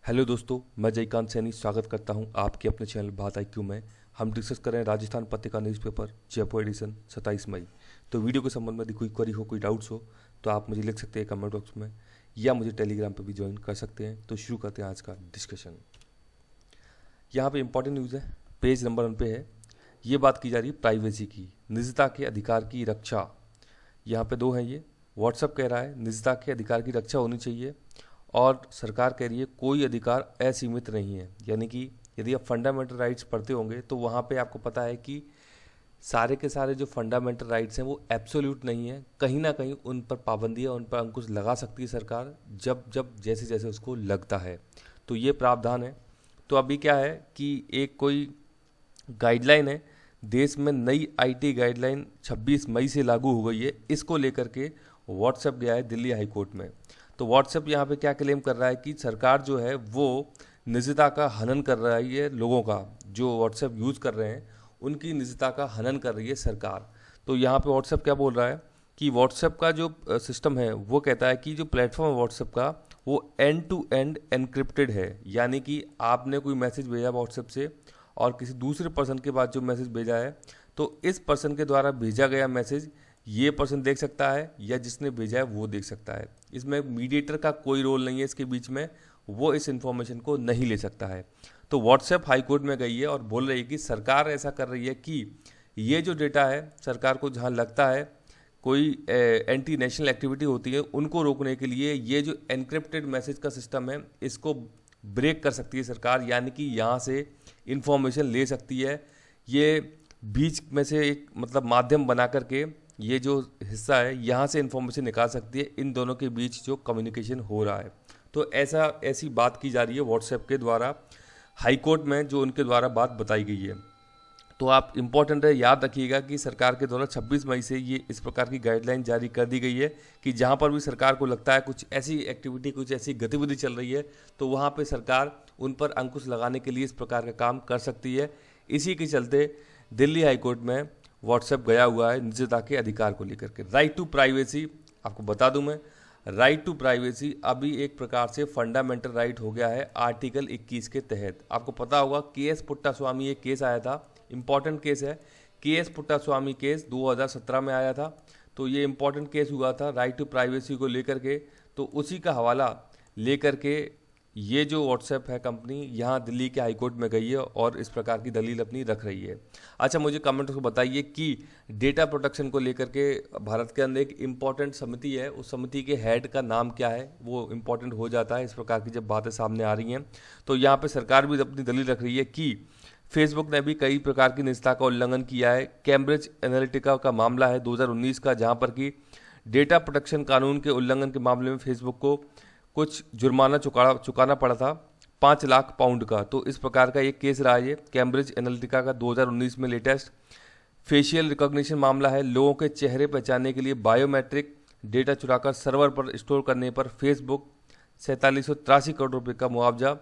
Hello दोस्तों, मैं जयकांत सैनी स्वागत करता हूं आपके अपने चैनल बात IQ में। हम डिस्कस कर रहे हैं राजस्थान पत्रिका न्यूज़पेपर जयपुर एडिशन 27 मई। तो वीडियो के संबंध में यदि कोई क्वेरी हो, कोई डाउट्स हो तो आप मुझे लिख सकते हैं कमेंट बॉक्स में, या मुझे टेलीग्राम पर भी ज्वाइन कर सकते हैं। तो शुरू करते हैं आज का डिस्कशन। यहाँ पे इंपॉर्टेंट न्यूज़ है, पेज नंबर 1 पे है। ये बात की जा रही है प्राइवेसी की, निजता के अधिकार की रक्षा। यहाँ पे दो हैं ये। व्हाट्सएप कह रहा है निजता के अधिकार की रक्षा होनी चाहिए, और सरकार कह रही है कोई अधिकार असीमित नहीं है। यानी कि यदि आप फंडामेंटल राइट्स पढ़ते होंगे तो वहाँ पे आपको पता है कि सारे के सारे जो फंडामेंटल राइट्स हैं वो एब्सोल्यूट नहीं है। कहीं ना कहीं उन पर पाबंदियाँ, उन पर अंकुश लगा सकती है सरकार, जब जब जैसे जैसे उसको लगता है। तो ये प्रावधान है। तो अभी क्या है कि एक कोई गाइडलाइन है, देश में नई IT गाइडलाइन 26 मई से लागू हो गई है। इसको लेकर के व्हाट्सएप गया है दिल्ली हाई कोर्ट में। तो व्हाट्सएप यहाँ पे क्या क्लेम कर रहा है कि सरकार जो है वो निजता का हनन कर रही है। लोगों का जो व्हाट्सएप यूज़ कर रहे हैं उनकी निजता का हनन कर रही है सरकार। तो यहाँ पे व्हाट्सएप क्या बोल रहा है कि व्हाट्सएप का जो सिस्टम है वो कहता है कि जो प्लेटफॉर्म है व्हाट्सएप का वो एंड टू एंड एनक्रिप्टेड है। यानी कि आपने कोई मैसेज भेजा व्हाट्सएप से और किसी दूसरे पर्सन के पास जो मैसेज भेजा है, तो इस पर्सन के द्वारा भेजा गया मैसेज ये पर्सन देख सकता है, या जिसने भेजा है वो देख सकता है। इसमें मीडिएटर का कोई रोल नहीं है इसके बीच में, वो इस इंफॉर्मेशन को नहीं ले सकता है। तो व्हाट्सएप हाई कोर्ट में गई है और बोल रही है कि सरकार ऐसा कर रही है कि ये जो डेटा है, सरकार को जहाँ लगता है कोई एंटी नेशनल एक्टिविटी होती है, उनको रोकने के लिए ये जो एनक्रिप्टेड मैसेज का सिस्टम है इसको ब्रेक कर सकती है सरकार। यानी कि यहाँ से इंफॉर्मेशन ले सकती है। ये बीच में से एक मतलब माध्यम बना करके ये जो हिस्सा है यहाँ से इंफॉर्मेशन निकाल सकती है, इन दोनों के बीच जो कम्युनिकेशन हो रहा है। तो ऐसी बात की जा रही है व्हाट्सएप के द्वारा हाई कोर्ट में, जो उनके द्वारा बात बताई गई है। तो आप इम्पोर्टेंट है, याद रखिएगा कि सरकार के द्वारा 26 मई से ये इस प्रकार की गाइडलाइन जारी कर दी गई है कि जहाँ पर भी सरकार को लगता है कुछ ऐसी एक्टिविटी, कुछ ऐसी गतिविधि चल रही है, तो वहाँ पे सरकार उन पर अंकुश लगाने के लिए इस प्रकार का काम कर सकती है। इसी के चलते दिल्ली हाई कोर्ट में व्हाट्सएप गया हुआ है निजता के अधिकार को लेकर के। राइट टू प्राइवेसी, आपको बता दूं मैं, राइट टू प्राइवेसी अभी एक प्रकार से फंडामेंटल राइट हो गया है आर्टिकल 21 के तहत। आपको पता होगा KS पुट्टास्वामी एक केस आया था, इंपॉर्टेंट केस है। KS पुट्टास्वामी केस 2017 में आया था। तो ये इंपॉर्टेंट केस हुआ था राइट टू प्राइवेसी को लेकर के। तो उसी का हवाला लेकर के ये जो व्हाट्सएप है कंपनी यहाँ दिल्ली के हाईकोर्ट में गई है और इस प्रकार की दलील अपनी रख रही है। अच्छा, मुझे कमेंट को बताइए कि डेटा प्रोटेक्शन को लेकर के भारत के अंदर एक इम्पॉर्टेंट समिति है, उस समिति के हेड का नाम क्या है, वो इम्पॉर्टेंट हो जाता है इस प्रकार की जब बातें सामने आ रही हैं। तो यहाँ पे सरकार भी अपनी दलील रख रही है कि फेसबुक ने भी कई प्रकार की निजता का उल्लंघन किया है। कैम्ब्रिज एनालिटिका का मामला है 2019 का, जहाँ पर कि डेटा प्रोटेक्शन कानून के उल्लंघन के मामले में फेसबुक को कुछ जुर्माना चुकाना पड़ा था 5 लाख पाउंड का। तो इस प्रकार का एक केस रहा है ये कैम्ब्रिज एनालिटिका का 2019 में लेटेस्ट। फेशियल रिकॉग्निशन मामला है, लोगों के चेहरे पहचानने के लिए बायोमेट्रिक डेटा चुराकर सर्वर पर स्टोर करने पर फेसबुक 4783 करोड़ रुपये का मुआवजा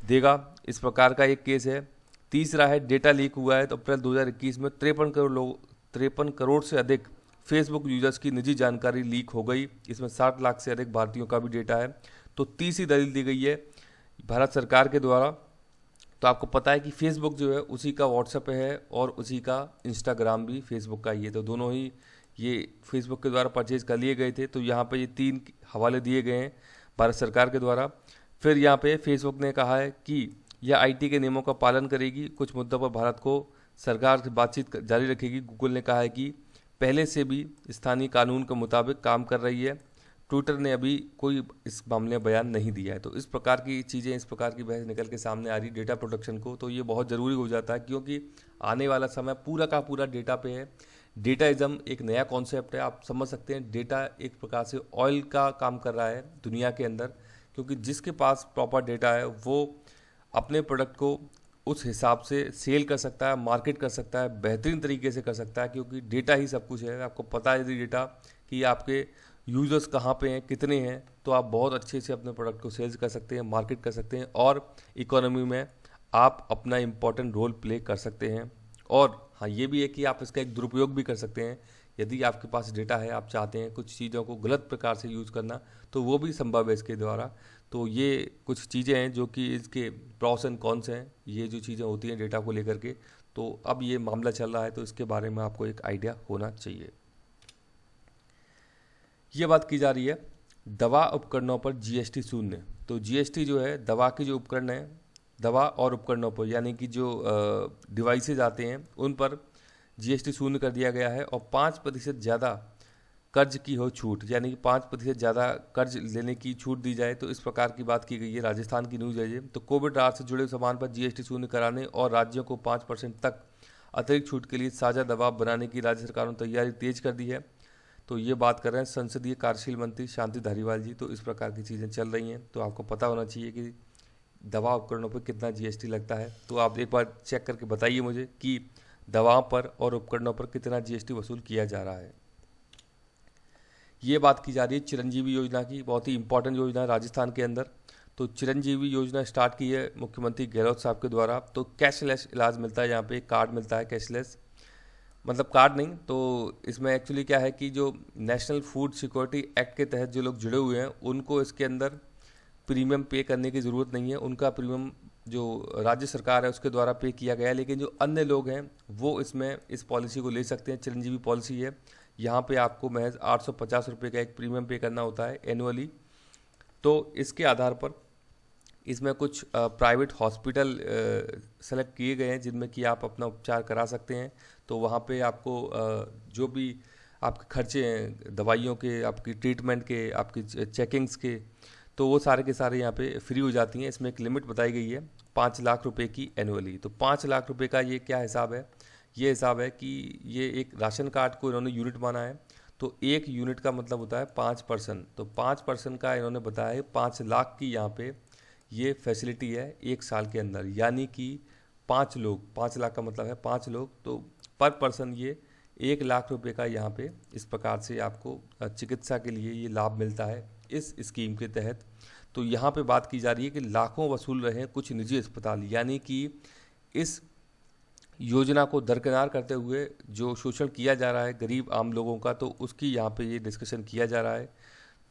देगा, इस प्रकार का एक केस है। तीसरा है डेटा लीक हुआ है तो अप्रैल 2021 में 53 करोड़ से अधिक फेसबुक यूजर्स की निजी जानकारी लीक हो गई। इसमें 60 लाख से अधिक भारतीयों का भी डेटा है। तो तीसरी दलील दी गई है भारत सरकार के द्वारा। तो आपको पता है कि फेसबुक जो है उसी का व्हाट्सएप है और उसी का इंस्टाग्राम भी फेसबुक का ही है। तो दोनों ही ये फेसबुक के द्वारा परचेज कर लिए गए थे। तो यहाँ पे ये 3 हवाले दिए गए हैं भारत सरकार के द्वारा। फिर यहाँ पे फेसबुक ने कहा है कि यह IT के नियमों का पालन करेगी, कुछ मुद्दों पर भारत को सरकार से बातचीत जारी रखेगी। गूगल ने कहा है कि पहले से भी स्थानीय कानून के मुताबिक काम कर रही है। ट्विटर ने अभी कोई इस मामले में बयान नहीं दिया है। तो इस प्रकार की चीज़ें, इस प्रकार की बहस निकल के सामने आ रही डेटा प्रोटेक्शन को। तो ये बहुत ज़रूरी हो जाता है क्योंकि आने वाला समय पूरा का पूरा डेटा पे है। डेटाइज्म एक नया कॉन्सेप्ट है, आप समझ सकते हैं। डेटा एक प्रकार से ऑयल का काम कर रहा है दुनिया के अंदर, क्योंकि जिसके पास प्रॉपर डेटा है वो अपने प्रोडक्ट को उस हिसाब से सेल कर सकता है, मार्केट कर सकता है, बेहतरीन तरीके से कर सकता है, क्योंकि डेटा ही सब कुछ है। आपको पता है यदि डेटा कि आपके यूज़र्स कहाँ पे हैं, कितने हैं, तो आप बहुत अच्छे से अपने प्रोडक्ट को सेल्स कर सकते हैं, मार्केट कर सकते हैं और इकोनॉमी में आप अपना इम्पॉर्टेंट रोल प्ले कर सकते हैं। और हाँ, ये भी है कि आप इसका एक दुरुपयोग भी कर सकते हैं यदि आपके पास डेटा है, आप चाहते हैं कुछ चीज़ों को गलत प्रकार से यूज़ करना, तो वो भी संभव है इसके द्वारा। तो ये कुछ चीज़ें हैं जो कि इसके प्रॉस एंड कॉन्स हैं, ये जो चीज़ें होती हैं डेटा को लेकर के। तो अब ये मामला चल रहा है तो इसके बारे में आपको एक आइडिया होना चाहिए। ये बात की जा रही है दवा उपकरणों पर जीएसटी शून्य। तो जीएसटी जो है दवा के जो उपकरण हैं, दवा और उपकरणों पर, यानी कि जो डिवाइसेज आते हैं उन पर जीएसटी शून्य कर दिया गया है और 5% ज़्यादा कर्ज की हो छूट, यानी कि 5% ज़्यादा कर्ज लेने की छूट दी जाए। तो इस प्रकार की बात की गई है, राजस्थान की न्यूज़ है ये। तो कोविड राहत से जुड़े सामान पर जीएसटी शून्य कराने और राज्यों को 5% तक अतिरिक्त छूट के लिए साझा दबाव बनाने की राज्य सरकारों ने तैयारी तेज कर दी है। तो ये बात कर रहे हैं संसदीय कार्यशील मंत्री शांति धारीवाल जी। तो इस प्रकार की चीज़ें चल रही हैं। तो आपको पता होना चाहिए कि दवा उपकरणों पर कितना जीएसटी लगता है। तो आप एक बार चेक करके बताइए मुझे कि दवाओं पर और उपकरणों पर कितना जीएसटी वसूल किया जा रहा है। ये बात की जा रही है चिरंजीवी योजना की, बहुत ही इंपॉर्टेंट योजना है राजस्थान के अंदर। तो चिरंजीवी योजना स्टार्ट की है मुख्यमंत्री गहलोत साहब के द्वारा। तो कैशलेस इलाज मिलता है, यहाँ पे कार्ड मिलता है कैशलेस, मतलब कार्ड नहीं। तो इसमें एक्चुअली क्या है कि जो नेशनल फूड सिक्योरिटी एक्ट के तहत जो लोग जुड़े हुए हैं उनको इसके अंदर प्रीमियम पे करने की ज़रूरत नहीं है। उनका प्रीमियम जो राज्य सरकार है उसके द्वारा पे किया गया है, लेकिन जो अन्य लोग हैं वो इसमें इस पॉलिसी को ले सकते हैं। चिरंजीवी पॉलिसी है, यहाँ पे आपको महज 850 रुपये का एक प्रीमियम पे करना होता है एनुअली। तो इसके आधार पर इसमें कुछ प्राइवेट हॉस्पिटल सेलेक्ट किए गए हैं जिनमें कि आप अपना उपचार करा सकते हैं। तो वहाँ पे आपको जो भी आपके खर्चे हैं दवाइयों के, आपकी ट्रीटमेंट के, आपकी चेकिंग्स के, तो वो सारे के सारे यहाँ पे फ्री हो जाती हैं। इसमें एक लिमिट बताई गई है 5 लाख रुपए की एनुअली। तो 5 लाख रुपए का ये क्या हिसाब है? ये हिसाब है कि ये एक राशन कार्ड को इन्होंने यूनिट माना है। तो एक यूनिट का मतलब होता है 5%। तो 5% का इन्होंने बताया है 5 लाख की यहाँ पे ये फैसिलिटी है एक साल के अंदर, यानी कि 5 लोग, 5 लाख का मतलब है 5 लोग, तो पर पर्सन ये 1 लाख रुपए का यहाँ पे इस प्रकार से आपको चिकित्सा के लिए ये लाभ मिलता है इस स्कीम के तहत। तो यहाँ पे बात की जा रही है कि लाखों वसूल रहे हैं कुछ निजी अस्पताल, यानी कि इस योजना को दरकिनार करते हुए जो शोषण किया जा रहा है गरीब आम लोगों का, तो उसकी यहाँ पे ये डिस्कशन किया जा रहा है।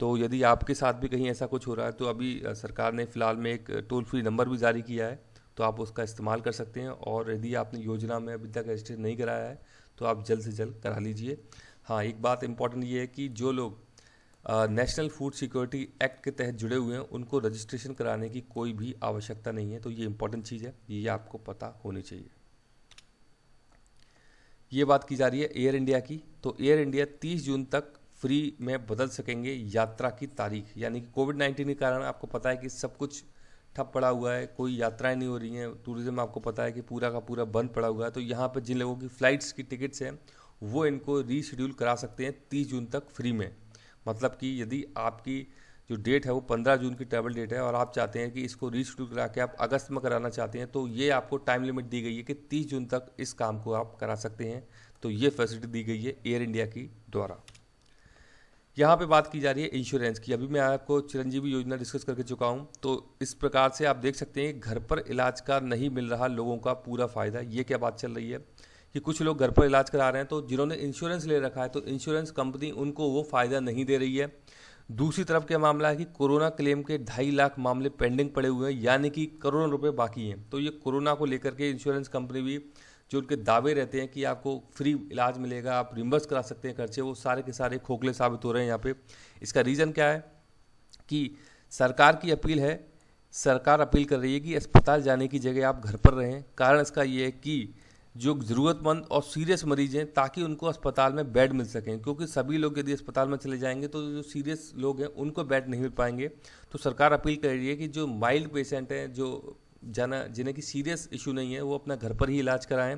तो यदि आपके साथ भी कहीं ऐसा कुछ हो रहा है तो अभी सरकार ने फ़िलहाल में एक टोल फ्री नंबर भी जारी किया है, तो आप उसका इस्तेमाल कर सकते हैं। और यदि आपने योजना में अभी तक रजिस्टर नहीं कराया है तो आप जल्द से जल्द करा लीजिए। हाँ, एक बात इम्पॉर्टेंट ये है कि जो लोग नेशनल फूड सिक्योरिटी एक्ट के तहत जुड़े हुए हैं उनको रजिस्ट्रेशन कराने की कोई भी आवश्यकता नहीं है। तो ये इंपॉर्टेंट चीज़ है, ये आपको पता होनी चाहिए। ये बात की जा रही है एयर इंडिया की। तो एयर इंडिया 30 जून तक फ्री में बदल सकेंगे यात्रा की तारीख, यानी कि कोविड-19 के कारण आपको पता है कि सब कुछ ठप पड़ा हुआ है, कोई यात्राएं नहीं हो रही हैं, टूरिज्म आपको पता है कि पूरा का पूरा बंद पड़ा हुआ है। तो यहाँ पर जिन लोगों की फ़्लाइट्स की टिकट्स हैं वो इनको रीशेड्यूल करा सकते हैं 30 जून तक फ्री में। मतलब कि यदि आपकी जो डेट है वो 15 जून की ट्रैवल डेट है और आप चाहते हैं कि इसको रीशेड्यूल करा के आप अगस्त में कराना चाहते हैं, तो ये आपको टाइम लिमिट दी गई है कि 30 जून तक इस काम को आप करा सकते हैं। तो ये फैसिलिटी दी गई है एयर इंडिया की द्वारा। यहाँ पे बात की जा रही है इंश्योरेंस की। अभी मैं आपको चिरंजीवी योजना डिस्कस करके चुका हूँ। तो इस प्रकार से आप देख सकते हैं घर पर इलाज का नहीं मिल रहा लोगों का पूरा फ़ायदा। ये क्या बात चल रही है कि कुछ लोग घर पर इलाज करा रहे हैं, तो जिन्होंने इंश्योरेंस ले रखा है तो इंश्योरेंस कंपनी उनको वो फ़ायदा नहीं दे रही है। दूसरी तरफ क्या मामला है कि कोरोना क्लेम के 2.5 लाख मामले पेंडिंग पड़े हुए हैं, यानी कि करोड़ों रुपए बाकी हैं। तो ये कोरोना को लेकर के इंश्योरेंस कंपनी भी जो उनके दावे रहते हैं कि आपको फ्री इलाज मिलेगा, आप रिम्बर्स करा सकते हैं खर्चे, वो सारे के सारे खोखले साबित हो रहे हैं यहाँ पे। इसका रीज़न क्या है कि सरकार की अपील है, सरकार अपील कर रही है कि अस्पताल जाने की जगह आप घर पर रहें। कारण इसका ये है कि जो ज़रूरतमंद और सीरियस मरीज हैं ताकि उनको अस्पताल में बेड मिल सकें, क्योंकि सभी लोग यदि अस्पताल में चले जाएंगे तो जो सीरियस लोग हैं उनको बेड नहीं मिल पाएंगे। तो सरकार अपील कर रही है कि जो माइल्ड पेशेंट हैं, जो जिन्हें की सीरियस इशू नहीं है, वो अपना घर पर ही इलाज कराएं।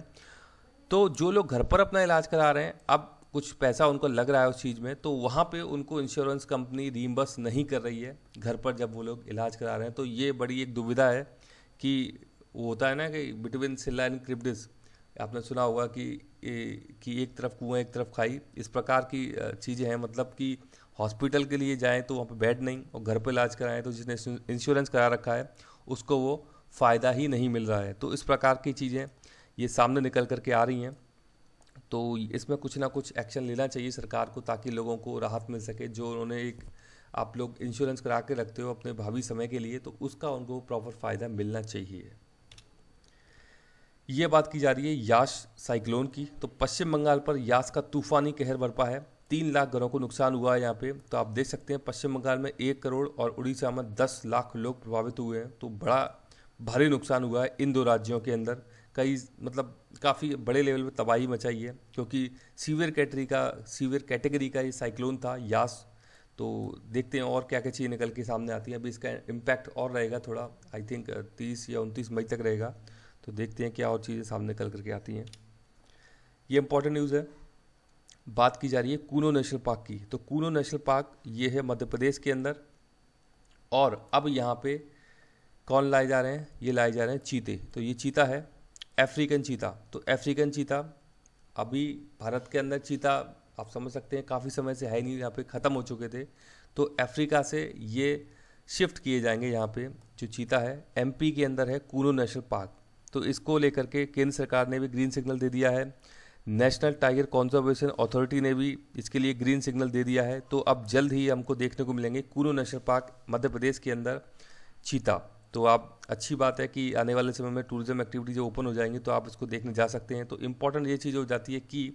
तो जो लोग घर पर अपना इलाज करा रहे हैं, अब कुछ पैसा उनको लग रहा है उस चीज़ में, तो वहाँ पे उनको इंश्योरेंस कंपनी रीइंबर्स नहीं कर रही है घर पर जब वो लोग इलाज करा रहे हैं। तो ये बड़ी एक दुविधा है कि वो होता है ना कि बिटवीन सिल्ला एंड क्रिप्टिस, आपने सुना होगा कि एक तरफ कुआं एक तरफ खाई, इस प्रकार की चीज़ें हैं। मतलब कि हॉस्पिटल के लिए जाएं तो वहाँ पे बेड नहीं, और घर पे इलाज कराएं तो जिसने इंश्योरेंस करा रखा है उसको वो फ़ायदा ही नहीं मिल रहा है। तो इस प्रकार की चीज़ें ये सामने निकल करके आ रही हैं। तो इसमें कुछ ना कुछ एक्शन लेना चाहिए सरकार को, ताकि लोगों को राहत मिल सके। जो उन्होंने एक आप लोग इंश्योरेंस करा के रखते हो अपने भावी समय के लिए, तो उसका उनको प्रॉपर फ़ायदा मिलना चाहिए। ये बात की जा रही है यास साइक्लोन की। तो पश्चिम बंगाल पर यास का तूफानी कहर बरपा है। 3 लाख घरों को नुकसान हुआ है यहाँ पे। तो आप देख सकते हैं पश्चिम बंगाल में 1 करोड़ और उड़ीसा में 10 लाख लोग प्रभावित हुए हैं। तो बड़ा भारी नुकसान हुआ है इन 2 राज्यों के अंदर। कई मतलब काफ़ी बड़े लेवल पे तबाही मचाई है, क्योंकि सीवियर कैटेगरी का ये साइक्लोन था यास। तो देखते हैं और क्या क्या चीज़ें निकल के सामने आती हैं। अभी इसका इम्पैक्ट और रहेगा थोड़ा, आई थिंक 30 या 29 मई तक रहेगा। तो देखते हैं क्या और चीज़ें सामने निकल करके आती हैं। ये इंपॉर्टेंट न्यूज़ है। बात की जा रही है कूनो नेशनल पार्क की। तो कूनो नेशनल पार्क ये है मध्य प्रदेश के अंदर, और अब यहाँ पे कौन लाए जा रहे हैं? ये लाए जा रहे हैं चीते। तो ये चीता है अफ्रीकन चीता। तो अफ्रीकन चीता अभी भारत के अंदर चीता आप समझ सकते हैं काफ़ी समय से है नहीं, यहाँ पे ख़त्म हो चुके थे। तो अफ्रीका से ये शिफ्ट किए जाएंगे। यहाँ पे जो चीता है एमपी के अंदर है कूनो नेशनल पार्क। तो इसको लेकर के केंद्र सरकार ने भी ग्रीन सिग्नल दे दिया है। नेशनल टाइगर कंजर्वेशन अथॉरिटी ने भी इसके लिए ग्रीन सिग्नल दे दिया है। तो अब जल्द ही हमको देखने को मिलेंगे कूनो नेशनल पार्क मध्य प्रदेश के अंदर चीता। तो आप अच्छी बात है कि आने वाले समय में टूरिज्म एक्टिविटी जो ओपन हो जाएंगी तो आप इसको देखने जा सकते हैं। तो इम्पॉर्टेंट ये चीज़ हो जाती है कि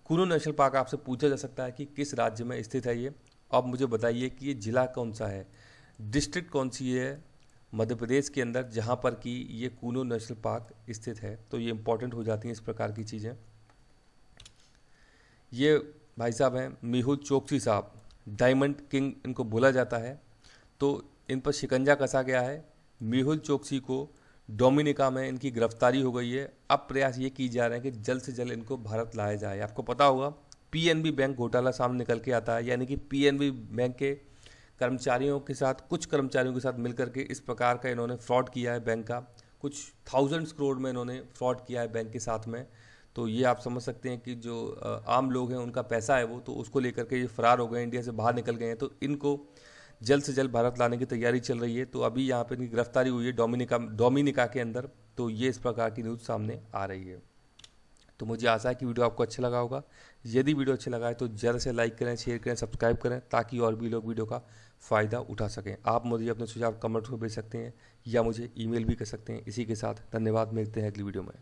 कूनो नेशनल पार्क आपसे पूछा जा सकता है कि किस राज्य में स्थित है ये। अब मुझे बताइए कि ये जिला कौन सा है, डिस्ट्रिक्ट कौन सी है मध्य प्रदेश के अंदर जहाँ पर कि ये कूनो नेशनल पार्क स्थित है। तो ये इंपॉर्टेंट हो जाती हैं इस प्रकार की चीज़ें। ये भाई साहब हैं मेहुल चोकसी साहब, डायमंड किंग इनको बोला जाता है। तो इन पर शिकंजा कसा गया है। मेहुल चोकसी को डोमिनिका में इनकी गिरफ्तारी हो गई है। अब प्रयास ये की जा रहे हैं कि जल्द से जल्द इनको भारत लाया जाए। आपको पता होगा पीएनबी बैंक घोटाला सामने निकल के आता है, यानी कि पीएनबी बैंक के कर्मचारियों के साथ, कुछ कर्मचारियों के साथ मिलकर के इस प्रकार का इन्होंने फ्रॉड किया है बैंक का। कुछ थाउजेंड्स करोड़ में इन्होंने फ्रॉड किया है बैंक के साथ में। तो ये आप समझ सकते हैं कि जो आम लोग हैं उनका पैसा है वो, तो उसको लेकर के ये फरार हो गए, इंडिया से बाहर निकल गए हैं। तो इनको जल्द से जल्द भारत लाने की तैयारी चल रही है। तो अभी यहाँ पे इनकी गिरफ्तारी हुई है डोमिनिका के अंदर। तो ये इस प्रकार की न्यूज़ सामने आ रही है। तो मुझे आशा है कि वीडियो आपको अच्छा लगा होगा। यदि वीडियो अच्छा लगा है तो ज़्यादा से लाइक करें, शेयर करें, सब्सक्राइब करें, ताकि और भी लोग वीडियो का फ़ायदा उठा सकें। आप मुझे अपने सुझाव कमेंट में भेज सकते हैं या मुझे ईमेल भी कर सकते हैं। इसी के साथ धन्यवाद, मिलते हैं अगली वीडियो में।